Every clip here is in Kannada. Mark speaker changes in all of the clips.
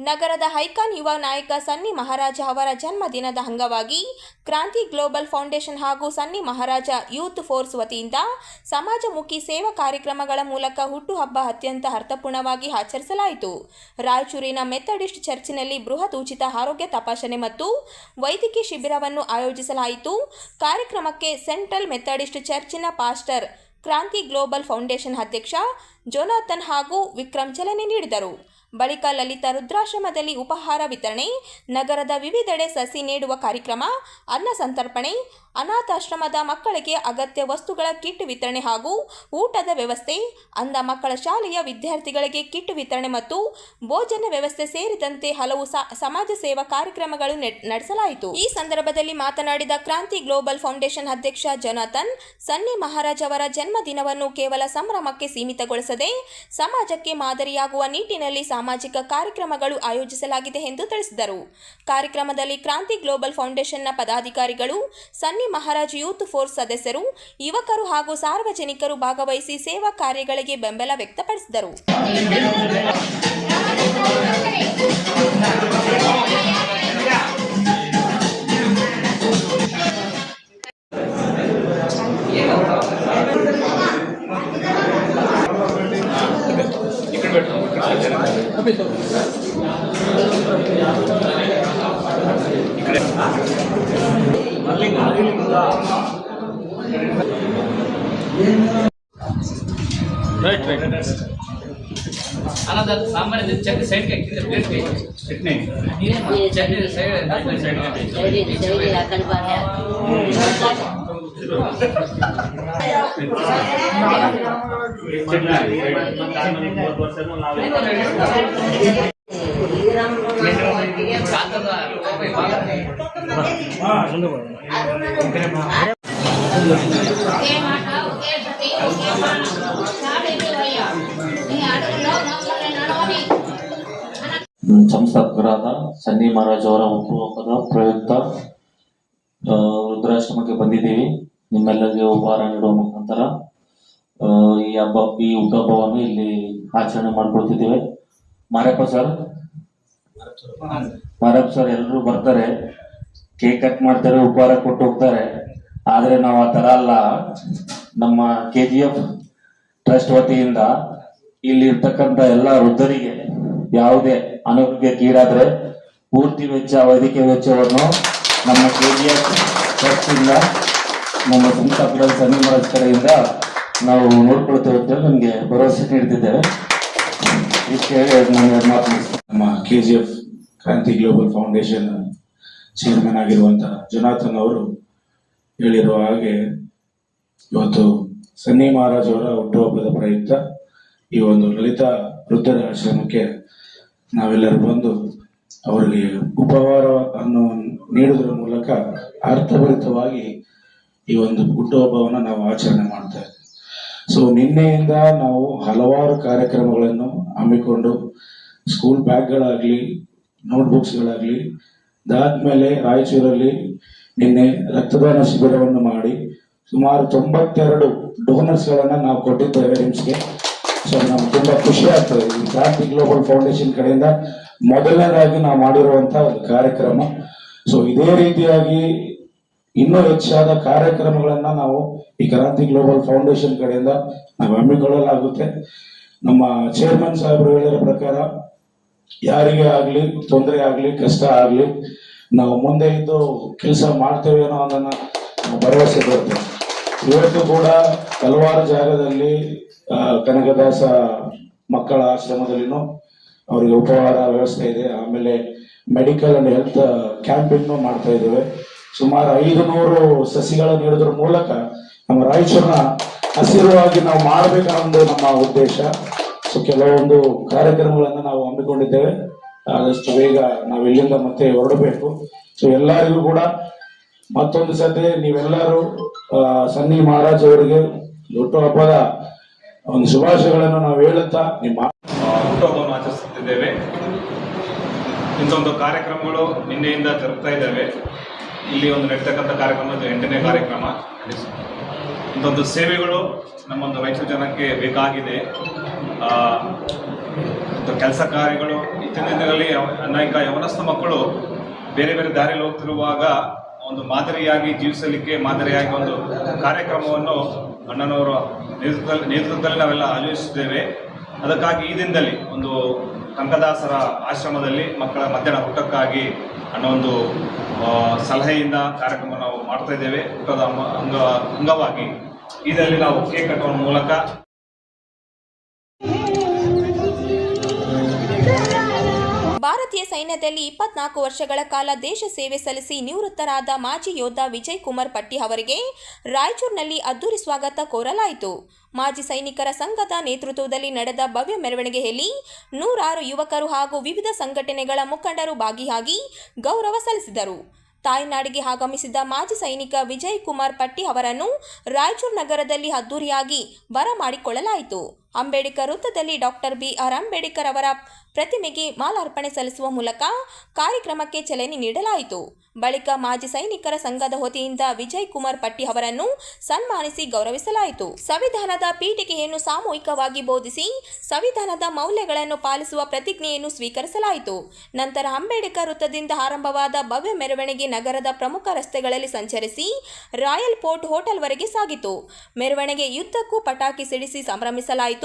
Speaker 1: ನಗರದ ಐಕಾನ್ ಯುವ ನಾಯಕ ಸನ್ನಿ ಮಹಾರಾಜ ಅವರ ಜನ್ಮದಿನದ ಅಂಗವಾಗಿ ಕ್ರಾಂತಿ ಗ್ಲೋಬಲ್ ಫೌಂಡೇಶನ್ ಹಾಗೂ ಸನ್ನಿ ಮಹಾರಾಜ ಯೂತ್ ಫೋರ್ಸ್ ವತಿಯಿಂದ ಸಮಾಜಮುಖಿ ಸೇವಾ ಕಾರ್ಯಕ್ರಮಗಳ ಮೂಲಕ ಹುಟ್ಟುಹಬ್ಬ ಅತ್ಯಂತ ಅರ್ಥಪೂರ್ಣವಾಗಿ ಆಚರಿಸಲಾಯಿತು. ರಾಯಚೂರಿನ ಮೆಥಡಿಸ್ಟ್ ಚರ್ಚಿನಲ್ಲಿ ಬೃಹತ್ ಉಚಿತ ಆರೋಗ್ಯ ತಪಾಸಣೆ ಮತ್ತು ವೈದ್ಯಕೀಯ ಶಿಬಿರವನ್ನು ಆಯೋಜಿಸಲಾಯಿತು. ಕಾರ್ಯಕ್ರಮಕ್ಕೆ ಸೆಂಟ್ರಲ್ ಮೆಥಡಿಸ್ಟ್ ಚರ್ಚಿನ ಪಾಸ್ಟರ್, ಕ್ರಾಂತಿ ಗ್ಲೋಬಲ್ ಫೌಂಡೇಶನ್ ಅಧ್ಯಕ್ಷ ಜೊನಾಥನ್ ಹಾಗೂ ವಿಕ್ರಮ್ ಚಾಲನೆ ನೀಡಿದರು. ಬಳಿಕ ಲಲಿತ ರುದ್ರಾಶ್ರಮದಲ್ಲಿ ಉಪಹಾರ ವಿತರಣೆ, ನಗರದ ವಿವಿಧೆಡೆ ಸಸಿ ನೆಡುವ ಕಾರ್ಯಕ್ರಮ, ಅನ್ನ ಸಂತರ್ಪಣೆ, ಅನಾಥಾಶ್ರಮದ ಮಕ್ಕಳಿಗೆ ಅಗತ್ಯ ವಸ್ತುಗಳ ಕಿಟ್ ವಿತರಣೆ ಹಾಗೂ ಊಟದ ವ್ಯವಸ್ಥೆ, ಅಂಧ ಮಕ್ಕಳ ಶಾಲೆಯ ವಿದ್ಯಾರ್ಥಿಗಳಿಗೆ ಕಿಟ್ ವಿತರಣೆ ಮತ್ತು ಭೋಜನ ವ್ಯವಸ್ಥೆ ಸೇರಿದಂತೆ ಹಲವು ಸಮಾಜ ಸೇವಾ ಕಾರ್ಯಕ್ರಮಗಳು ನಡೆಸಲಾಯಿತು. ಈ ಸಂದರ್ಭದಲ್ಲಿ ಮಾತನಾಡಿದ ಕ್ರಾಂತಿ ಗ್ಲೋಬಲ್ ಫೌಂಡೇಶನ್ ಅಧ್ಯಕ್ಷ ಜೊನಾಥನ್, ಸನ್ನಿ ಮಹಾರಾಜ್ ಅವರ ಜನ್ಮದಿನವನ್ನು ಕೇವಲ ಸಂಭ್ರಮಕ್ಕೆ ಸೀಮಿತಗೊಳಿಸದೆ ಸಮಾಜಕ್ಕೆ ಮಾದರಿಯಾಗುವ ನಿಟ್ಟಿನಲ್ಲಿ ಸಾಮಾಜಿಕ ಕಾರ್ಯಕ್ರಮಗಳು ಆಯೋಜಿಸಲಾಗಿದೆ ಎಂದು ತಿಳಿಸಿದರು. ಕಾರ್ಯಕ್ರಮದಲ್ಲಿ ಕ್ರಾಂತಿ ಗ್ಲೋಬಲ್ ಫೌಂಡೇಶನ್ನ ಪದಾಧಿಕಾರಿಗಳು, ಸನ್ನಿ ಮಹಾರಾಜ್ ಯೂತ್ ಫೋರ್ಸ್ ಸದಸ್ಯರು, ಯುವಕರು ಹಾಗೂ ಸಾರ್ವಜನಿಕರು ಭಾಗವಹಿಸಿ ಸೇವಾ ಕಾರ್ಯಗಳಿಗೆ ಬೆಂಬಲ ವ್ಯಕ್ತಪಡಿಸಿದರು.
Speaker 2: ಅನಂತರ ಸಾಮಾನ್ಯ ಚಟ್ನಿ ಸೈಡ್ಗೆ ಹಾಕಿದ್ರೆ ಪ್ಲೇಟ್ಗೆ ಚಟ್ನಿ ಚಟ್ನಿ ಸೈಡ್
Speaker 3: ಸಂಸ್ಥಾಪಕರಾದ ಸನ್ನಿ ಮಹಾರಾಜ್ ಅವರ ಹುಟ್ಟುಹಬ್ಬದ ಪ್ರಯುಕ್ತ ರುದ್ರಾಶ್ರಮಕ್ಕೆ ಬಂದಿದ್ದೀವಿ. ನಿಮ್ಮೆಲ್ಲರಿಗೆ ಉಪಹಾರ ನೀಡುವ ಮುಖಾಂತರ ಈ ಹುಟ್ಟುಹಬ್ಬವನ್ನು ಇಲ್ಲಿ ಆಚರಣೆ ಮಾಡ್ಕೊಳ್ತಿದ್ದೇವೆ. ಮಾರಪ್ಪ ಸರ್ ಎಲ್ಲರೂ ಬರ್ತಾರೆ, ಕೇಕ್ ಕಟ್ ಮಾಡ್ತಾರೆ, ಉಪಹಾರ ಕೊಟ್ಟು ಹೋಗ್ತಾರೆ. ಆದ್ರೆ ನಾವು ಆ ತರ ಅಲ್ಲ. ನಮ್ಮ KGF ಟ್ರಸ್ಟ್ ವತಿಯಿಂದ ಇಲ್ಲಿ ಇರ್ತಕ್ಕಂಥ ಎಲ್ಲ ವೃದ್ಧರಿಗೆ ಯಾವುದೇ ಅನಾರೋಗ್ಯಕ್ಕೀಡಾದ್ರೆ ಪೂರ್ತಿ ವೆಚ್ಚ, ವೈದ್ಯಕೀಯ ವೆಚ್ಚವನ್ನು ನಮ್ಮ KGF ಟ್ರಸ್ಟ್ ಇಂದ, ನಮ್ಮ ಸಂಸ್ಥಾಪಕರ ಸನ್ನಿ ಮಹಾರಾಜ್ ಕಡೆಯಿಂದ ನಾವು ನೋಡ್ಕೊಳ್ತೇವೆ ಅಂತ ನಮ್ಗೆ ಭರವಸೆ ನೀಡ್ತಿದ್ದೇವೆ. ಇಷ್ಟು ಹೇಳಿ
Speaker 4: ನಮ್ಮ KGF ಕ್ರಾಂತಿ ಗ್ಲೋಬಲ್ ಫೌಂಡೇಶನ್ ಚೇರ್ಮನ್ ಆಗಿರುವಂತಹ ಜೊನಾಥನ್ ಅವರು ಹೇಳಿರುವ ಹಾಗೆ ಇವತ್ತು ಸನ್ನಿ ಮಹಾರಾಜ್ ಅವರ ಹುಟ್ಟುಹಬ್ಬದ ಪ್ರಯುಕ್ತ ಈ ಒಂದು ಲಲಿತಾ ವೃದ್ಧರ ಆಶ್ರಮಕ್ಕೆ ನಾವೆಲ್ಲರೂ ಬಂದು ಅವರಿಗೆ ಉಪಹಾರವನ್ನು ನೀಡುವುದರ ಮೂಲಕ ಅರ್ಥಭರಿತವಾಗಿ ಈ ಒಂದು ಹುಟ್ಟುಹಬ್ಬವನ್ನು ನಾವು ಆಚರಣೆ ಮಾಡ್ತಾ ಇದ್ದೇವೆ. ಸೊ ನಿನ್ನೆಯಿಂದ ನಾವು ಹಲವಾರು ಕಾರ್ಯಕ್ರಮಗಳನ್ನು ಹಮ್ಮಿಕೊಂಡು, ಸ್ಕೂಲ್ ಬ್ಯಾಗ್ಗಳಾಗ್ಲಿ, ನೋಟ್ಬುಕ್ಸ್ಗಳಾಗ್ಲಿ, ಅದಾದ್ಮೇಲೆ ರಾಯಚೂರಲ್ಲಿ ನಿನ್ನೆ ರಕ್ತದಾನ ಶಿಬಿರವನ್ನು ಮಾಡಿ ಸುಮಾರು 92 ಡೋನರ್ಸ್ಗಳನ್ನ ನಾವು ಕೊಟ್ಟಿದ್ದೇವೆ ರಿಮ್ಸ್ಗೆ. ಸೊ ನಮ್ಗೆ ತುಂಬಾ ಖುಷಿ ಆಗ್ತದೆ. ಈ ಕ್ರಾಂತಿ ಗ್ಲೋಬಲ್ ಫೌಂಡೇಶನ್ ಕಡೆಯಿಂದ ಮೊದಲನೇದಾಗಿ ನಾವು ಮಾಡಿರುವಂತಹ ಒಂದು ಕಾರ್ಯಕ್ರಮ. ಸೊ ಇದೇ ರೀತಿಯಾಗಿ ಇನ್ನೂ ಹೆಚ್ಚಾದ ಕಾರ್ಯಕ್ರಮಗಳನ್ನ ನಾವು ಈ ಕ್ರಾಂತಿ ಗ್ಲೋಬಲ್ ಫೌಂಡೇಶನ್ ಕಡೆಯಿಂದ ನಾವು ಹಮ್ಮಿಕೊಳ್ಳಲಾಗುತ್ತೆ. ನಮ್ಮ ಚೇರ್ಮನ್ ಸಾಹೇಬರು ಹೇಳಿರೋ ಪ್ರಕಾರ ಯಾರಿಗೆ ಆಗ್ಲಿ ತೊಂದರೆ ಆಗ್ಲಿ ಕಷ್ಟ ಆಗ್ಲಿ ನಾವು ಮುಂದೆ ಇದ್ದು ಕೆಲಸ ಮಾಡ್ತೇವೆ ಅನ್ನೋ ಅದನ್ನ ಭರವಸೆ ಕೊಡ್ತೇವೆ. ಇವತ್ತು ಕೂಡ ಹಲವಾರು ಜಾಗದಲ್ಲಿ ಕನಕದಾಸ ಮಕ್ಕಳ ಆಶ್ರಮದಲ್ಲಿನೂ ಅವರಿಗೆ ಉಪಹಾರ ವ್ಯವಸ್ಥೆ ಇದೆ. ಆಮೇಲೆ ಮೆಡಿಕಲ್ ಅಂಡ್ ಹೆಲ್ತ್ ಕ್ಯಾಂಪಿಂಗ್ ಮಾಡ್ತಾ ಇದ್ದೇವೆ. ಸುಮಾರು 500 ಸಸಿಗಳನ್ನು ನೀಡೋದ್ರ ಮೂಲಕ ನಮ್ಮ ರಾಯಚೂರನ್ನ ಹಸಿರುವಾಗಿ ನಾವು ಮಾಡಬೇಕನ್ನೋದು ನಮ್ಮ ಉದ್ದೇಶ. ಸೊ ಕೆಲವೊಂದು ಕಾರ್ಯಕ್ರಮಗಳನ್ನು ನಾವು ಹಮ್ಮಿಕೊಂಡಿದ್ದೇವೆ. ಆದಷ್ಟು ಬೇಗ ನಾವು ಇಲ್ಲಿಂದ ಮತ್ತೆ ಹೊರಡಬೇಕು. ಸೊ ಎಲ್ಲರಿಗೂ ಕೂಡ ಮತ್ತೊಂದು ಸತಿ ನೀವೆಲ್ಲರೂ ಸನ್ನಿ ಮಹಾರಾಜ್ ಅವರಿಗೆ ಹುಟ್ಟುಹಬ್ಬದ ಒಂದು ಶುಭಾಶಯಗಳನ್ನು ನಾವು ಹೇಳುತ್ತಾ ನಿಮ್ಮ
Speaker 5: ಹುಟ್ಟುಹಬ್ಬವನ್ನು ಆಚರಿಸುತ್ತಿದ್ದೇವೆ. ಇಂಥೊಂದು ಕಾರ್ಯಕ್ರಮಗಳು ನಿನ್ನೆಯಿಂದ ಜರುಗ್ತಾ ಇದ್ದಾವೆ. ಇಲ್ಲಿ ಒಂದು ನಡೀತಕ್ಕಂಥ ಕಾರ್ಯಕ್ರಮ 8ನೇ ಕಾರ್ಯಕ್ರಮ. ಇಂಥೊಂದು ಸೇವೆಗಳು ನಮ್ಮೊಂದು ರಾಯಚೂರು ಜನಕ್ಕೆ ಬೇಕಾಗಿದೆ. ಕೆಲಸ ಕಾರ್ಯಗಳು ಇತ್ತೀಚಿನಲ್ಲಿ ಅನೇಕ ಯವನಸ್ಥ ಮಕ್ಕಳು ಬೇರೆ ಬೇರೆ ದಾರಿಯಲ್ಲಿ ಹೋಗ್ತಿರುವಾಗ ಒಂದು ಮಾದರಿಯಾಗಿ ಜೀವಿಸಲಿಕ್ಕೆ ಮಾದರಿಯಾಗಿ ಒಂದು ಕಾರ್ಯಕ್ರಮವನ್ನು ಅಣ್ಣನವರ ನೇತೃತ್ವದಲ್ಲಿ ನಾವೆಲ್ಲ ಆಯೋಜಿಸಿದ್ದೇವೆ. ಅದಕ್ಕಾಗಿ ಈ ದಿನದಲ್ಲಿ ಒಂದು ಕನಕದಾಸರ ಆಶ್ರಮದಲ್ಲಿ ಮಕ್ಕಳ ಮಧ್ಯಾಹ್ನ ಊಟಕ್ಕಾಗಿ ಅನ್ನೋ ಒಂದು ಸಲಹೆಯಿಂದ ಕಾರ್ಯಕ್ರಮ ನಾವು ಮಾಡ್ತಾ ಇದ್ದೇವೆ. ಊಟದ ಅಂಗವಾಗಿ ಇದರಲ್ಲಿ ನಾವು ಕೇಕ್ ಕಟ್ಟುವ ಮೂಲಕ
Speaker 1: ಭಾರತೀಯ ಸೈನ್ಯದಲ್ಲಿ 24 ವರ್ಷಗಳ ಕಾಲ ದೇಶ ಸೇವೆ ಸಲ್ಲಿಸಿ ನಿವೃತ್ತರಾದ ಮಾಜಿ ಯೋಧ ವಿಜಯ್ ಕುಮಾರ್ ಪಟ್ಟಿ ಅವರಿಗೆ ರಾಯಚೂರಿನಲ್ಲಿ ಅದ್ದೂರಿ ಸ್ವಾಗತ ಕೋರಲಾಯಿತು. ಮಾಜಿ ಸೈನಿಕರ ಸಂಘದ ನೇತೃತ್ವದಲ್ಲಿ ನಡೆದ ಭವ್ಯ ಮೆರವಣಿಗೆಯಲ್ಲಿ 106 ಯುವಕರು ಹಾಗೂ ವಿವಿಧ ಸಂಘಟನೆಗಳ ಮುಖಂಡರು ಭಾಗಿಯಾಗಿ ಗೌರವ ಸಲ್ಲಿಸಿದರು. ತಾಯ್ನಾಡಿಗೆ ಆಗಮಿಸಿದ ಮಾಜಿ ಸೈನಿಕ ವಿಜಯ್ ಕುಮಾರ್ ಪಟ್ಟಿ ಅವರನ್ನು ರಾಯಚೂರು ನಗರದಲ್ಲಿ ಅದ್ದೂರಿಯಾಗಿ ಬರಮಾಡಿಕೊಳ್ಳಲಾಯಿತು. ಅಂಬೇಡ್ಕರ್ ವೃತ್ತದಲ್ಲಿ ಡಾಕ್ಟರ್ BR ಅಂಬೇಡ್ಕರ್ ಅವರ ಪ್ರತಿಮೆಗೆ ಮಾಲಾರ್ಪಣೆ ಸಲ್ಲಿಸುವ ಮೂಲಕ ಕಾರ್ಯಕ್ರಮಕ್ಕೆ ಚಾಲನೆ ನೀಡಲಾಯಿತು. ಬಳಿಕ ಮಾಜಿ ಸೈನಿಕರ ಸಂಘದ ವತಿಯಿಂದ ವಿಜಯ್ ಕುಮಾರ್ ಪಟ್ಟಿ ಅವರನ್ನು ಸನ್ಮಾನಿಸಿ ಗೌರವಿಸಲಾಯಿತು. ಸಂವಿಧಾನದ ಪೀಠಿಕೆಯನ್ನು ಸಾಮೂಹಿಕವಾಗಿ ಬೋಧಿಸಿ ಸಂವಿಧಾನದ ಮೌಲ್ಯಗಳನ್ನು ಪಾಲಿಸುವ ಪ್ರತಿಜ್ಞೆಯನ್ನು ಸ್ವೀಕರಿಸಲಾಯಿತು. ನಂತರ ಅಂಬೇಡ್ಕರ್ ವೃತ್ತದಿಂದ ಆರಂಭವಾದ ಭವ್ಯ ಮೆರವಣಿಗೆ ನಗರದ ಪ್ರಮುಖ ರಸ್ತೆಗಳಲ್ಲಿ ಸಂಚರಿಸಿ ರಾಯಲ್ ಪೋರ್ಟ್ ಹೋಟೆಲ್ವರೆಗೆ ಸಾಗಿತು. ಮೆರವಣಿಗೆಯುದ್ದಕ್ಕೂ ಪಟಾಕಿ ಸಿಡಿಸಿ ಸಂಭ್ರಮಿಸಲಾಯಿತು.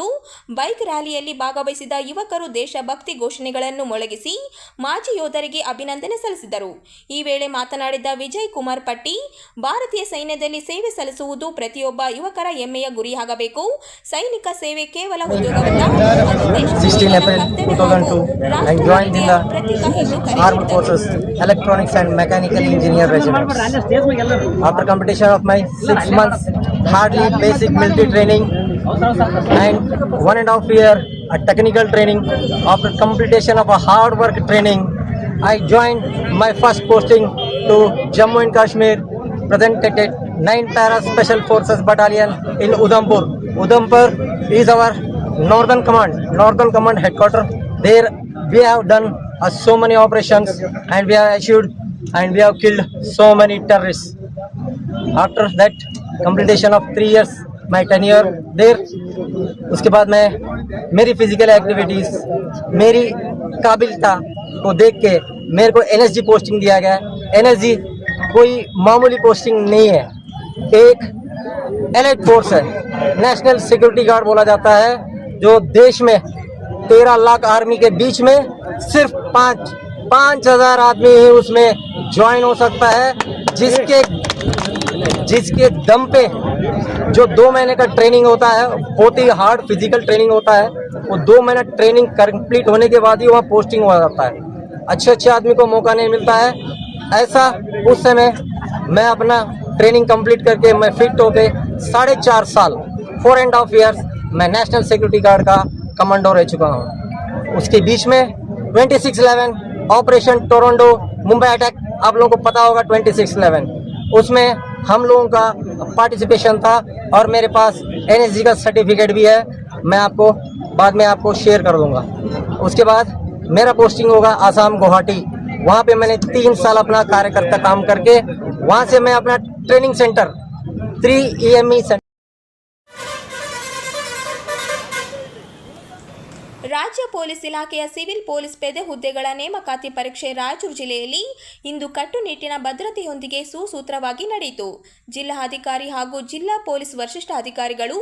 Speaker 1: ಬೈಕ್ ರ್ಯಾಲಿಯಲ್ಲಿ ಭಾಗವಹಿಸಿದ ಯುವಕರು ದೇಶಭಕ್ತಿ ಘೋಷಣೆಗಳನ್ನು ಮೊಳಗಿಸಿ ಮಾಜಿ ಯೋಧರಿಗೆ ಅಭಿನಂದನೆ ಸಲ್ಲಿಸಿದರು. ಈ ವೇಳೆ ಮಾತನಾಡಿದ ವಿಜಯ್ ಕುಮಾರ್ ಪಟ್ಟಿ, ಭಾರತೀಯ ಸೈನ್ಯದಲ್ಲಿ ಸೇವೆ ಸಲ್ಲಿಸುವುದು ಪ್ರತಿಯೊಬ್ಬ ಯುವಕರ ಹೆಮ್ಮೆಯ ಗುರಿಯಾಗಬೇಕು. ಸೈನಿಕ ಸೇವೆ ಕೇವಲ ಉದ್ಯೋಗವಲ್ಲ, ಅದು ದೇಶದ ಕರ್ತವ್ಯ.
Speaker 6: I joined in the Armed Forces Electronics and Mechanical Engineer Regiment. After completion of my 6 months hardly basic military training and 1.5 year technical training, after completion of a hard work training, I joined my first posting to Jammu and Kashmir, presented 9 Para Special Forces Battalion in Udhampur. Udhampur is our Northern Command headquarters. There we have done so many operations and we have achieved and we have killed so many terrorists. After that completion of 3 years my tenure there, उसके बाद मैं मेरी फिजिकल एक्टिविटीज, मेरी काबिलियत को देख के मेरे को NSG पोस्टिंग दिया गया. NSG कोई मामूली पोस्टिंग नहीं है, एक एलाइट फोर्स है. नेशनल सिक्योरिटी गार्ड बोला जाता है, जो देश में 13 लाख आर्मी के बीच में सिर्फ 5,000 आदमी ही उसमें ज्वाइन हो सकता है, जिसके दम पे जो 2 महीने का ट्रेनिंग होता है, बहुत ही हार्ड फिजिकल ट्रेनिंग होता है. वो 2 महीना ट्रेनिंग कंप्लीट होने के बाद ही वहाँ पोस्टिंग हो जाता है. अच्छे आदमी को मौका नहीं मिलता है. ऐसा उस समय मैं अपना ट्रेनिंग कंप्लीट करके मैं फिट होके 4.5 साल 4.5 years मैं नेशनल सिक्योरिटी गार्ड का कमांडो रह चुका हूँ. उसके बीच में 26/11 ऑपरेशन टोरंटो मुंबई अटैक, आप लोगों को पता होगा 26/11, उसमें हम लोगों का पार्टिसिपेशन था और मेरे पास NSG का सर्टिफिकेट भी है. मैं आपको बाद में आपको शेयर कर दूंगा. उसके बाद मेरा पोस्टिंग होगा आसाम गुवाहाटी. वहाँ पे मैंने 3 साल अपना कार्यकर्ता काम करके वहाँ से मैं अपना ट्रेनिंग सेंटर 3 EME सेंटर.
Speaker 1: ರಾಜ್ಯ ಪೊಲೀಸ್ ಇಲಾಖೆಯ ಸಿವಿಲ್ ಪೊಲೀಸ್ ಪೇದೆ ಹುದ್ದೆಗಳ ನೇಮಕಾತಿ ಪರೀಕ್ಷೆ ರಾಯಚೂರು ಜಿಲ್ಲೆಯಲ್ಲಿ ಇಂದು ಕಟ್ಟುನಿಟ್ಟಿನ ಭದ್ರತೆಯೊಂದಿಗೆ ಸುಸೂತ್ರವಾಗಿ ನಡೆಯಿತು. ಜಿಲ್ಲಾಧಿಕಾರಿ ಹಾಗೂ ಜಿಲ್ಲಾ ಪೊಲೀಸ್ ವರಿಷ್ಠ ಅಧಿಕಾರಿಗಳು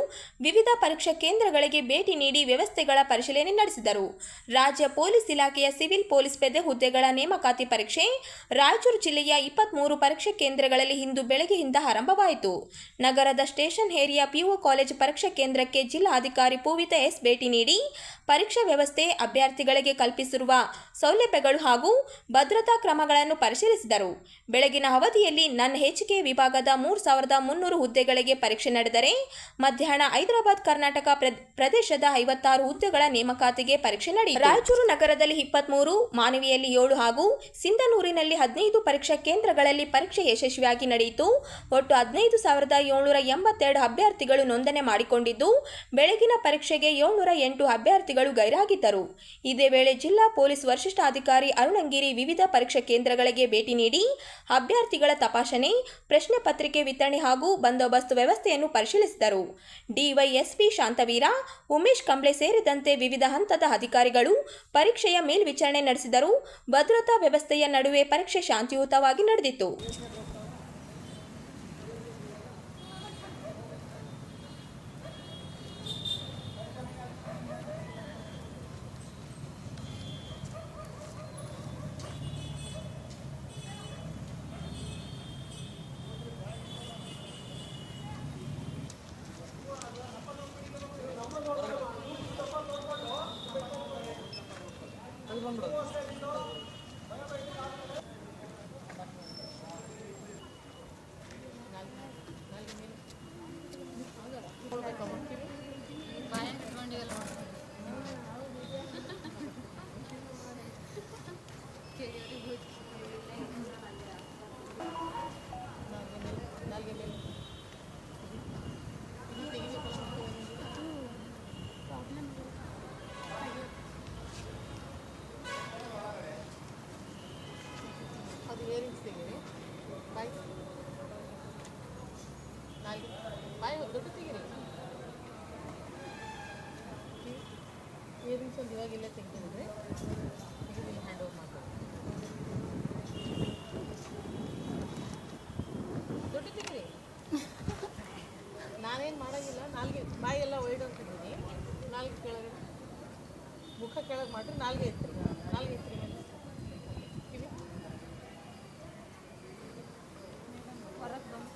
Speaker 1: ವಿವಿಧ ಪರೀಕ್ಷಾ ಕೇಂದ್ರಗಳಿಗೆ ಭೇಟಿ ನೀಡಿ ವ್ಯವಸ್ಥೆಗಳ ಪರಿಶೀಲನೆ ನಡೆಸಿದರು. ರಾಜ್ಯ ಪೊಲೀಸ್ ಇಲಾಖೆಯ ಸಿವಿಲ್ ಪೊಲೀಸ್ ಪೇದೆ ಹುದ್ದೆಗಳ ನೇಮಕಾತಿ ಪರೀಕ್ಷೆ ರಾಯಚೂರು ಜಿಲ್ಲೆಯ 23 ಪರೀಕ್ಷಾ ಕೇಂದ್ರಗಳಲ್ಲಿ ಇಂದು ಬೆಳಗ್ಗೆಯಿಂದ ಆರಂಭವಾಯಿತು. ನಗರದ ಸ್ಟೇಷನ್ ಏರಿಯಾ PO ಕಾಲೇಜು ಪರೀಕ್ಷಾ ಕೇಂದ್ರಕ್ಕೆ ಜಿಲ್ಲಾಧಿಕಾರಿ ಪೂವಿತಾ S ಭೇಟಿ ನೀಡಿ ಪರೀಕ್ಷಾ ವ್ಯವಸ್ಥೆ, ಅಭ್ಯರ್ಥಿಗಳಿಗೆ ಕಲ್ಪಿಸಿರುವ ಸೌಲಭ್ಯಗಳು ಹಾಗೂ ಭದ್ರತಾ ಕ್ರಮಗಳನ್ನು ಪರಿಶೀಲಿಸಿದರು. ಬೆಳಗಿನ ಅವಧಿಯಲ್ಲಿ ನನ್ನ ಹೆಚ್ಚಿಗೆ ವಿಭಾಗದ 3,300 ಹುದ್ದೆಗಳಿಗೆ ಪರೀಕ್ಷೆ ನಡೆದರೆ ಮಧ್ಯಾಹ್ನ ಹೈದರಾಬಾದ್ ಕರ್ನಾಟಕ ಪ್ರದೇಶದ 56 ಹುದ್ದೆಗಳ ನೇಮಕಾತಿಗೆ ಪರೀಕ್ಷೆ ನಡೆಯಿತು. ರಾಯಚೂರು ನಗರದಲ್ಲಿ 23, ಮಾನವಿಯಲ್ಲಿ 7 ಹಾಗೂ ಸಿಂಧನೂರಿನಲ್ಲಿ 15 ಪರೀಕ್ಷಾ ಕೇಂದ್ರಗಳಲ್ಲಿ ಪರೀಕ್ಷೆ ಯಶಸ್ವಿಯಾಗಿ ನಡೆಯಿತು. ಒಟ್ಟು 15,782 ಅಭ್ಯರ್ಥಿಗಳು ನೋಂದಣಿ ಮಾಡಿಕೊಂಡಿದ್ದು, ಬೆಳಗಿನ ಪರೀಕ್ಷೆಗೆ 708 ಅಭ್ಯರ್ಥಿಗಳು ಗೈರಾಗಿದ್ದರು. ಇದೇ ವೇಳೆ ಜಿಲ್ಲಾ ಪೊಲೀಸ್ ವರಿಷ್ಠಾಧಿಕಾರಿ ಅರುಣಂಗಿರಿ ವಿವಿಧ ಪರೀಕ್ಷಾ ಕೇಂದ್ರಗಳಿಗೆ ಭೇಟಿ ನೀಡಿ ಅಭ್ಯರ್ಥಿಗಳ ತಪಾಸಣೆ, ಪ್ರಶ್ನೆ ಪತ್ರಿಕೆ ವಿತರಣೆ ಹಾಗೂ ಬಂದೋಬಸ್ತ್ ವ್ಯವಸ್ಥೆಯನ್ನು ಪರಿಶೀಲಿಸಿದರು. ಡಿವೈಎಸ್ಪಿ ಶಾಂತವೀರ, ಉಮೇಶ್ ಕಂಬ್ಳೆ ಸೇರಿದಂತೆ ವಿವಿಧ ಹಂತದ ಅಧಿಕಾರಿಗಳು ಪರೀಕ್ಷೆಯ ಮೇಲ್ವಿಚಾರಣೆ ನಡೆಸಿದರು. ಭದ್ರತಾ ವ್ಯವಸ್ಥೆಯ ನಡುವೆ ಪರೀಕ್ಷೆ ಶಾಂತಿಯುತವಾಗಿ ನಡೆದಿತ್ತು.
Speaker 7: ಇವಾಗೆಲ್ಲ ತೆಗೆದಿದ್ರೆ ಹ್ಯಾಂಡ್ ಓವರ್ ಮಾಡ್ತಾರೆ. ದೊಡ್ಡ ತೆಗೀರಿ. ನಾನೇನು ಮಾಡೋಂಗಿಲ್ಲ. ನಾಲ್ಗೆ ಬಾಯೆಲ್ಲ ವೈಡ್ ಅಂತಿದ್ದೀನಿ. ನಾಲ್ಗೆ ಕೆಳಗೆ ಮುಖ ಕೆಳಗೆ ಮಾಡಿರಿ. ನಾಲ್ಗೆ ಎತ್ತಿರಿ. ನಾಲ್ಗೆ ಎತ್ತಿರಿ ಮೇಲೆ ಕಿವಿ ಹೊರಗೆ ಬಂದು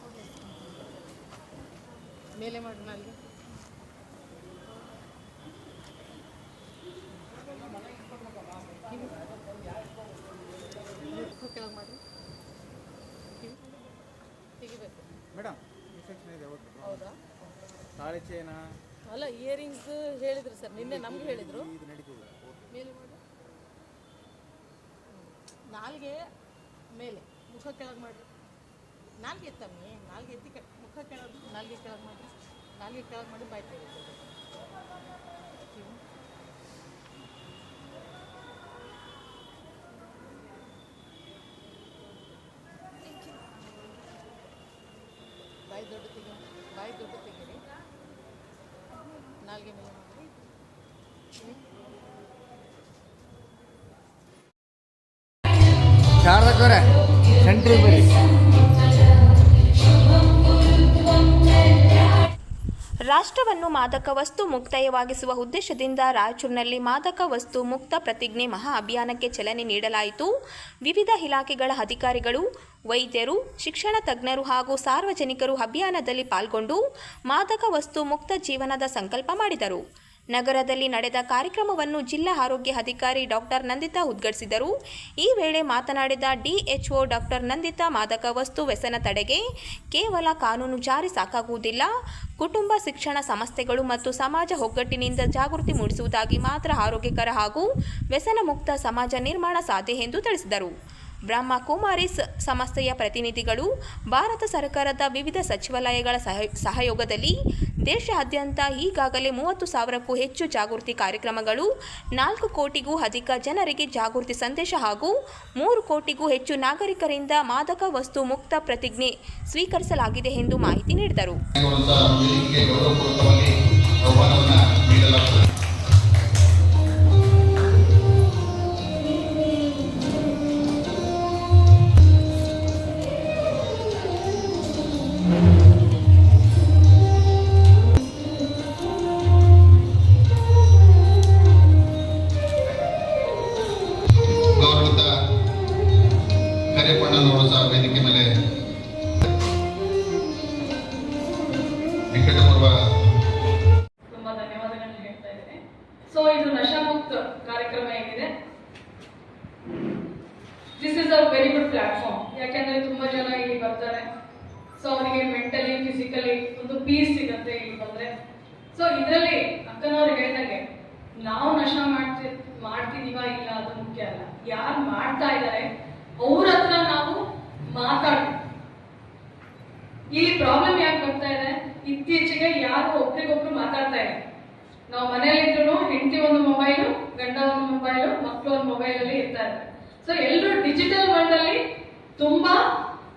Speaker 7: ಮೇಲೆ ಮಾಡಿ ನಾಲ್ಗೆ ಕೆಳಗೆ ಮಾಡಿ ತೆಗಿಬೇಕು.
Speaker 8: ಮೇಡಮ್
Speaker 7: ಹೌದಾ?
Speaker 8: ತಾಳಿ ಚೈನ
Speaker 7: ಅಲ್ಲ, ಇಯರಿಂಗ್ಸ್ ಹೇಳಿದ್ರು ಸರ್ ನಿನ್ನೆ, ನಮ್ಗೆ ಹೇಳಿದ್ರು.
Speaker 8: ಇದು ನಡೀತದೆ.
Speaker 7: ಮೇಲೆ ಮಾಡಿ. ನಾಲ್ಗೆ ಮೇಲೆ ಮುಖ ಕೆಳಗೆ ಮಾಡಿ. ನಾಲ್ಗೆ ಎತ್ತಮ್ಮಿ. ನಾಲ್ಗೆ ಎತ್ತಿ ಮುಖ ಕೆಳಗೆ, ನಾಲ್ಗೆ ಕೆಳಗೆ ಮಾಡಿ. ನಾಲ್ಗೆ ಕೆಳಗೆ ಮಾಡಿ ಬಾಯಿ ತೆಗಿತೀವಿ. ಬಾಯಿ ದೊಡ್ಡ ತೆಗಿ. ಬಾಯಿ ದೊಡ್ಡ ತೆಗೀರಿ. ನಾಲ್ಗೆ ಮೇಲೆ ಮಾಡಿ.
Speaker 8: ಶಾರದಕ್ಕವ್ರೆ ಸೆಂಟ್ರಿಗೆ ಬರ್ರಿ.
Speaker 1: ರಾಷ್ಟ್ರವನ್ನು ಮಾದಕ ವಸ್ತು ಮುಕ್ತವಾಗಿಸುವ ಉದ್ದೇಶದಿಂದ ರಾಯಚೂರಿನಲ್ಲಿ ಮಾದಕ ವಸ್ತು ಮುಕ್ತ ಪ್ರತಿಜ್ಞೆ ಮಹಾ ಅಭಿಯಾನಕ್ಕೆ ಚಾಲನೆ ನೀಡಲಾಯಿತು. ವಿವಿಧ ಇಲಾಖೆಗಳ ಅಧಿಕಾರಿಗಳು, ವೈದ್ಯರು, ಶಿಕ್ಷಣ ತಜ್ಞರು ಹಾಗೂ ಸಾರ್ವಜನಿಕರು ಅಭಿಯಾನದಲ್ಲಿ ಪಾಲ್ಗೊಂಡು ಮಾದಕ ವಸ್ತು ಮುಕ್ತ ಜೀವನದ ಸಂಕಲ್ಪ ಮಾಡಿದರು. ನಗರದಲ್ಲಿ ನಡೆದ ಕಾರ್ಯಕ್ರಮವನ್ನು ಜಿಲ್ಲಾ ಆರೋಗ್ಯ ಅಧಿಕಾರಿ ಡಾಕ್ಟರ್ ನಂದಿತಾ ಉದ್ಘಾಟಿಸಿದರು. ಈ ವೇಳೆ ಮಾತನಾಡಿದ ಡಿಎಚ್ಒ ಡಾಕ್ಟರ್ ನಂದಿತಾ, ಮಾದಕ ವಸ್ತು ವ್ಯಸನ ತಡೆಗೆ ಕೇವಲ ಕಾನೂನು ಜಾರಿ ಸಾಕಾಗುವುದಿಲ್ಲ, ಕುಟುಂಬ, ಶಿಕ್ಷಣ ಸಂಸ್ಥೆಗಳು ಮತ್ತು ಸಮಾಜ ಒಗ್ಗಟ್ಟಿನಿಂದ ಜಾಗೃತಿ ಮೂಡಿಸುವುದಾಗಿ ಮಾತ್ರ ಆರೋಗ್ಯಕರ ಹಾಗೂ ವ್ಯಸನ ಮುಕ್ತ ಸಮಾಜ ನಿರ್ಮಾಣ ಸಾಧ್ಯ ಎಂದು ತಿಳಿಸಿದರು. ಬ್ರಹ್ಮ ಕುಮಾರೀಸ್ ಸಂಸ್ಥೆಯ ಪ್ರತಿನಿಧಿಗಳು, ಭಾರತ ಸರ್ಕಾರದ ವಿವಿಧ ಸಚಿವಾಲಯಗಳ ಸಹಯೋಗದಲ್ಲಿ ದೇಶಾದ್ಯಂತ ಈಗಾಗಲೇ 30,000ಕ್ಕೂ ಹೆಚ್ಚು ಜಾಗೃತಿ ಕಾರ್ಯಕ್ರಮಗಳು, 4 ಕೋಟಿಗೂ ಅಧಿಕ ಜನರಿಗೆ ಜಾಗೃತಿ ಸಂದೇಶ ಹಾಗೂ 3 ಕೋಟಿಗೂ ಹೆಚ್ಚು ನಾಗರಿಕರಿಂದ ಮಾದಕ ವಸ್ತು ಮುಕ್ತ ಪ್ರತಿಜ್ಞೆ ಸ್ವೀಕರಿಸಲಾಗಿದೆ ಎಂದು ಮಾಹಿತಿ ನೀಡಿದರು.
Speaker 9: ಕರೆಪಣ್ಣನವರು ಸಹ ವೇದಿಕೆ ಮೇಲೆ
Speaker 10: ತುಂಬಾ ಧನ್ಯವಾದಗಳನ್ನು ಹೇಳ್ತಾ ಇದ್ದೇನೆ. ಸೊ ಇದು ನಶಾಮುಕ್ತ ಕಾರ್ಯಕ್ರಮ ಏನಿದೆ, this is a very good platform. ಯಾಕೆಂದ್ರೆ ತುಂಬಾ ಜನ ಇಲ್ಲಿ ಬರ್ತಾರೆ. ಸೊ ಅವರಿಗೆ ಮೆಂಟಲಿ, ಫಿಸಿಕಲಿ ಒಂದು ಪೀಸ್ ಸಿಗುತ್ತೆ ಇಲ್ಲಿ ಬಂದ್ರೆ. ಸೊ ಇದರಲ್ಲಿ ಅಕ್ಕನವ್ರು ಹೇಳಿದಂಗೆ ನಾವು ನಶಾ ಮಾಡ್ತಿದೀವ ಇಲ್ಲ ಅದು ಮುಖ್ಯ ಅಲ್ಲ. ಯಾರು ಮಾಡ್ತಾ ಇದ್ದಾರೆ ಅವ್ರ ಹತ್ರ ನಾವು ಮಾತಾಡ್ಬೇಕು. ಇಲ್ಲಿ ಪ್ರಾಬ್ಲಮ್ ಯಾಕೆ ಬರ್ತಾ ಇದೆ, ಇತ್ತೀಚೆಗೆ ಯಾರು ಒಬ್ರಿಗೊಬ್ರು ಮಾತಾಡ್ತಾ ಇಲ್ಲ. ನಾವು ಮನೆಯಲ್ಲಿದ್ರು ಹೆಂಡತಿ ಒಂದು ಮೊಬೈಲು, ಗಂಡ ಒಂದು ಮೊಬೈಲು, ಮಕ್ಕಳು ಒಂದು ಮೊಬೈಲಲ್ಲಿ ಇರ್ತಾರೆ. ಸೊ ಎಲ್ಲರೂ ಡಿಜಿಟಲ್ ವರ್ಲ್ಡ್ ಅಲ್ಲಿ ತುಂಬಾ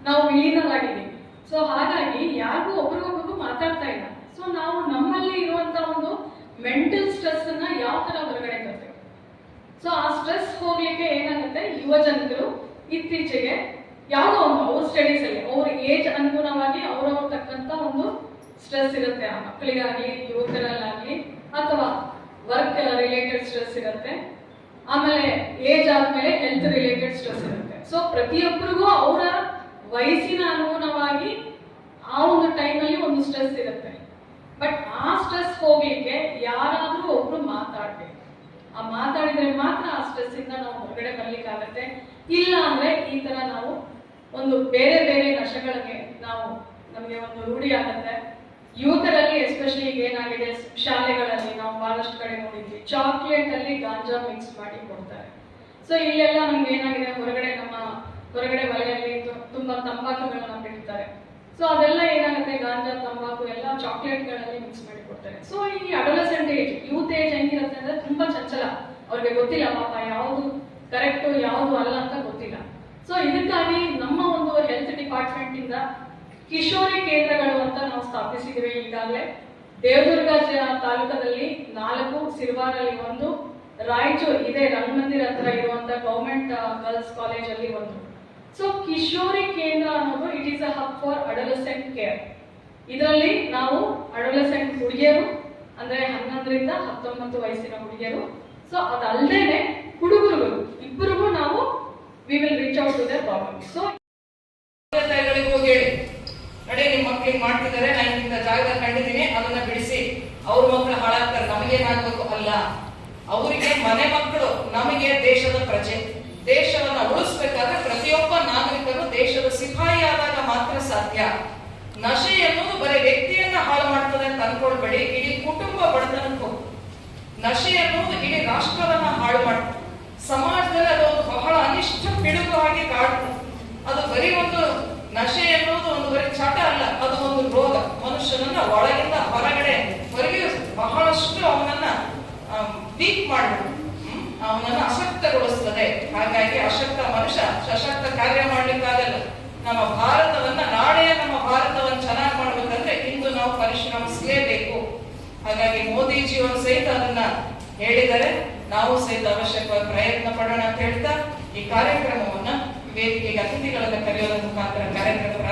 Speaker 10: ನಾವು ವಿಲೀನವಾಗಿದ್ದೀವಿ. ಸೊ ಹಾಗಾಗಿ ಯಾರಿಗೂ ಒಬ್ರಿಗೊಬ್ರಿಗೂ ಮಾತಾಡ್ತಾ ಇಲ್ಲ. ಸೊ ನಾವು ನಮ್ಮಲ್ಲಿ ಇರುವಂತ ಒಂದು ಮೆಂಟಲ್ ಸ್ಟ್ರೆಸ್ ಅನ್ನ ಯಾವ ತರ ಹೊರಗಡೆ ತರ್ತೇವೆ. ಸೊ ಆ ಸ್ಟ್ರೆಸ್ ಹೋಗ್ಲಿಕ್ಕೆ ಏನಾಗುತ್ತೆ, ಯುವ ಜನರು ಇತ್ತೀಚೆಗೆ ಯಾವುದೋ ಒಂದು ಅವ್ರ ಸ್ಟಡೀಸ್ ಅಲ್ಲಿ ಅವ್ರ ಏಜ್ ಅನುಗುಣವಾಗಿ ಅವ್ರವ್ರ ತಕ್ಕಂತ ಒಂದು ಸ್ಟ್ರೆಸ್ ಇರುತ್ತೆ. ಆ ಮಕ್ಕಳಿಗಾಗ್ಲಿ, ಯುವಕರಲ್ಲಾಗ್ಲಿ, ಅಥವಾ ವರ್ಕ್ ರಿಲೇಟೆಡ್ ಸ್ಟ್ರೆಸ್ ಇರುತ್ತೆ. ಆಮೇಲೆ ಏಜ್ ಆದ್ಮೇಲೆ ಹೆಲ್ತ್ ರಿಲೇಟೆಡ್ ಸ್ಟ್ರೆಸ್ ಇರುತ್ತೆ. ಸೊ ಪ್ರತಿಯೊಬ್ಬರಿಗೂ ಅವರ ವಯಸ್ಸಿನ ಅನುಗುಣವಾಗಿ ಆ ಒಂದು ಟೈಮಲ್ಲಿ ಒಂದು ಸ್ಟ್ರೆಸ್ ಇರುತ್ತೆ. ಬಟ್ ಆ ಸ್ಟ್ರೆಸ್ ಹೋಗ್ಲಿಕ್ಕೆ ಯಾರಾದ್ರೂ ಒಬ್ರು ಮಾತಾಡ್ಬೇಕು. ಆ ಮಾತಾಡಿದ್ರೆ ಮಾತ್ರ ಆ ಸ್ಟ್ರೆಸ್ ಇಂದ ನಾವು ಹೊರಗಡೆ ಬರ್ಲಿಕ್ಕಾಗತ್ತೆ. ಇಲ್ಲ ಅಂದ್ರೆ ಈ ತರ ನಾವು ಒಂದು ಬೇರೆ ಬೇರೆ ನಶೆಗಳಿಗೆ ನಮಗೆ ಒಂದು ರೂಢಿ ಆಗುತ್ತೆ. ಯುವಕರಲ್ಲಿ ಎಸ್ಪೆಷಲಿ ಈಗ ಏನಾಗಿದೆ, ಶಾಲೆಗಳಲ್ಲಿ ನಾವು ಬಹಳಷ್ಟು ಕಡೆ ನೋಡಿದ್ವಿ, ಚಾಕ್ಲೇಟ್ ಅಲ್ಲಿ ಗಾಂಜಾ ಮಿಕ್ಸ್ ಮಾಡಿ ಕೊಡ್ತಾರೆ. ಸೊ ಇಲ್ಲೆಲ್ಲ ನಮ್ಗೆ ಏನಾಗಿದೆ, ಹೊರಗಡೆ ಮನೆಯಲ್ಲಿ ತುಂಬಾ ತಂಬಾಕುಗಳನ್ನ ಬಿಡ್ತಾರೆ. ಸೊ ಅದೆಲ್ಲ ಏನಾಗುತ್ತೆ, ಗಾಂಜಾ, ತಂಬಾಕು ಎಲ್ಲ ಚಾಕ್ಲೇಟ್ಗಳಲ್ಲಿ ಮಿಕ್ಸ್ ಮಾಡಿ ಕೊಡ್ತಾರೆ. ಸೊ ಈ ಅಡೋಲೆಸೆಂಟ್ ಏಜ್, ಯೂತ್ ಏಜ್ ಹೆಂಗಿರುತ್ತೆ ಅಂದ್ರೆ ತುಂಬಾ ಚಂಚಲ. ಅವ್ರಿಗೆ ಗೊತ್ತಿಲ್ಲ ಪಾಪ ಯಾವುದು ಕರೆಕ್ಟ್ ಯಾವುದು ಅಲ್ಲ ಅಂತ ಗೊತ್ತಿಲ್ಲ. ಸೊ ಇದಕ್ಕಾಗಿ ನಮ್ಮ ಒಂದು ಹೆಲ್ತ್ ಡಿಪಾರ್ಟ್ಮೆಂಟ್ ಇಂದ ಕಿಶೋರಿ ಕೇಂದ್ರಗಳು ಅಂತ ನಾವು ಸ್ಥಾಪಿಸಿದ್ದೀವಿ ಈಗಾಗಲೇ. ದೇವದುರ್ಗ ತಾಲೂಕದಲ್ಲಿ 4, ಸಿರ್ವಾರಲ್ಲಿ 1, ರಾಯಚೂರು ಇದೇ ರಂಗಮಂದಿರ ಹತ್ರ ಇರುವಂತ ಗವರ್ಮೆಂಟ್ ಗರ್ಲ್ಸ್ ಕಾಲೇಜ್ ಅಲ್ಲಿ 1. ಸೊ ಕಿಶೋರಿ ಕೇಂದ್ರ ಅನ್ನೋದು it is a hub for adolescent care. ಇದರಲ್ಲಿ ನಾವು ಅಡೋಲೆಸೆಂಟ್ ಹುಡುಗಿಯರು ಅಂದ್ರೆ 11ರಿಂದ 19 ವಯಸ್ಸಿನ ಹುಡುಗಿಯರು, ಸೊ ಅದಲ್ಲದೆ ಹುಡುಗರುಗಳು ಇಬ್ಬರಿಗೂ ನಾವು we will reach out to their problem. So
Speaker 9: ಹೋಗಿ ಹೇಳಿ, ನೋಡಿ ನಿಮ್ಮ ಮಕ್ಕಳಿಗೆ ಮಾಡ್ತಿದ್ದಾರೆ, ನಾನು ಇಂಥ ಜಾಗದಲ್ಲಿ ಕಂಡಿದ್ದೀನಿ, ಅದನ್ನ ಬಿಡಿಸಿ. ಅವ್ರ ಮಕ್ಕಳು ಹಾಳಾಗ್ತಾರೆ, ನಮಗೇನಾಗ್ಬೇಕು ಅಲ್ಲ. ಅವರಿಗೆ ಮನೆ ಮಕ್ಕಳು, ನಮಗೆ ದೇಶದ ಪ್ರಜೆ. ದೇಶವನ್ನ ಉಳಿಸ್ಬೇಕಾದ್ರೆ ಪ್ರತಿಯೊಬ್ಬ ನಾಗರಿಕರು ದೇಶದ ಸಿಪಾಯಿ ಆದಾಗ ಮಾತ್ರ ಸಾಧ್ಯ. ನಶೆ ಎನ್ನುವುದು ಬರೀ ವ್ಯಕ್ತಿಯನ್ನ ಹಾಳು ಮಾಡ್ತದೆ ಅಂತ ಅನ್ಕೊಳ್ಬೇಡಿ, ಇಡೀ ಕುಟುಂಬ ಬಡತನಕ್ಕೆ ಹೋಗ್ತದೆ. ನಶೆ ಎನ್ನುವುದು ಇಡೀ ರಾಷ್ಟ್ರವನ್ನ ಹಾಳು ಮಾಡ್ತದೆ. ಸಮಾಜದಲ್ಲಿ ಅದು ಬಹಳ ಅನಿಷ್ಟ ಪಿಡುಗಾಗಿ ಕಾಡ್ತದೆ. ಅದು ಬರೀ ಒಂದು ನಶೆ ಎನ್ನುವುದು ಒಂದು ಬರೀ ಚಟ ಅಲ್ಲ, ಅದು ಒಂದು ರೋಗ. ಮನುಷ್ಯನನ್ನ ಒಳಗಿಂದ ಹೊರಗೆ ಬಹಳಷ್ಟು ಅವನನ್ನ ವೀಕ್ ಮಾಡ್ಬಿಡು, ಅವನನ್ನ ಅಶಕ್ತಗೊಳಿಸ್ತದೆ. ಹಾಗಾಗಿ ಅಶಕ್ತ ಮನುಷ್ಯ ಸಶಕ್ತ ಕಾರ್ಯ ಮಾಡ್ಲಿಕ್ಕಾಗಲ್ಲ. ನಮ್ಮ ಭಾರತವನ್ನ, ನಾಳೆಯ ನಮ್ಮ ಭಾರತವನ್ನ ಚೆನ್ನಾಗಿ ಮಾಡ್ಬೇಕಂದ್ರೆ ಇಂದು ನಾವು ಪರಿಶ್ರಮಿಸಲೇಬೇಕು. ಹಾಗಾಗಿ ಮೋದಿಜಿಯವರು ಸಹಿತ ಅದನ್ನ ಹೇಳಿದರೆ ನಾವು ಸಹಿತ ಅವಶ್ಯಕವಾಗಿ ಪ್ರಯತ್ನ ಪಡೋಣ ಅಂತ ಹೇಳ್ತಾ ಈ ಕಾರ್ಯಕ್ರಮವನ್ನ ವೇದಿಕೆಗೆ ಅತಿಥಿಗಳನ್ನ ಕರೆಯೋದ್ರ ಮುಖಾಂತರ ಕಾರ್ಯಕ್ರಮ